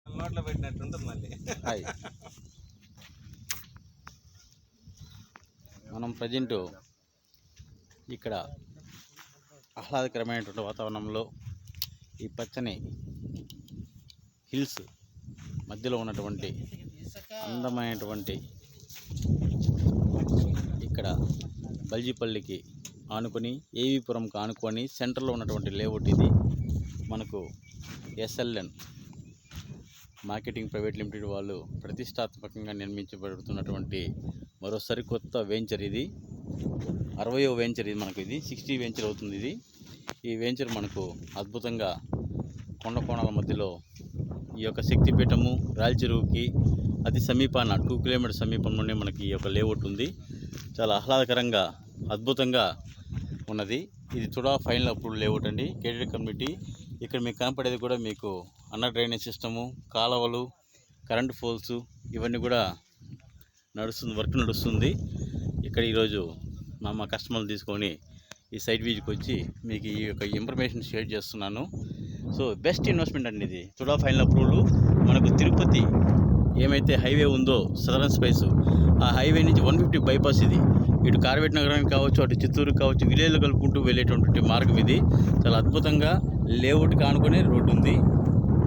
నోట్లో పెట్టినట్టు ఉంటుంది మళ్ళీ. హాయ్, మనం ప్రజెంటు ఇక్కడ ఆహ్లాదకరమైనటువంటి వాతావరణంలో ఈ పచ్చని హిల్స్ మధ్యలో ఉన్నటువంటి అందమైనటువంటి ఇక్కడ బల్జిపల్లికి ఆనుకొని ఏవీపురంకి ఆనుకొని సెంటర్లో ఉన్నటువంటి లేఅవుట్ ఇది. మనకు ఎస్ఎల్ఎన్ మార్కెటింగ్ ప్రైవేట్ లిమిటెడ్ వాళ్ళు ప్రతిష్టాత్మకంగా నిర్మించబడుతున్నటువంటి మరో సరికొత్త వెంచర్ ఇది. 60వ వెంచర్ ఇది. మనకు ఇది 60 వెంచర్ అవుతుంది ఇది. ఈ వెంచర్ మనకు అద్భుతంగా కొండ కోణాల మధ్యలో ఈ యొక్క శక్తిపీఠము రాయలచెరువుకి అతి సమీపాన 2 కిలోమీటర్ సమీపంలోనే మనకి ఈ యొక్క లేఅవుట్ ఉంది. చాలా ఆహ్లాదకరంగా అద్భుతంగా ఉన్నది. ఇది తుడా ఫైనల్ అప్రూవ్డ్ లేఅవుట్ అండి, గేటెడ్ కమ్యూనిటీ. ఇక్కడ మీకు కనపడేది కూడా మీకు అండర్ డ్రైనేజ్ సిస్టము, కాలువలు, కరెంటు పోల్స్ ఇవన్నీ కూడా వర్క్ నడుస్తుంది. ఇక్కడ ఈరోజు మా కస్టమర్లు తీసుకొని ఈ సైట్ విజిట్కి వచ్చి మీకు ఈ యొక్క ఇన్ఫర్మేషన్ షేర్ చేస్తున్నాను. సో బెస్ట్ ఇన్వెస్ట్మెంట్ అండి ఇది. TUDA final approved. మనకు తిరుపతి ఏమైతే హైవే ఉందో సదరన్ స్పైస్, ఆ హైవే నుంచి 150 బైపాస్ ఇది. ఇటు కార్వేట్ నగరానికి కావచ్చు, అటు చిత్తూరుకి కావచ్చు, విలేజ్లో కలుపుకుంటూ వెళ్ళేటువంటి మార్గం ఇది. చాలా అద్భుతంగా లేఅవుట్కి ఆనుకునే రోడ్డు ఉంది.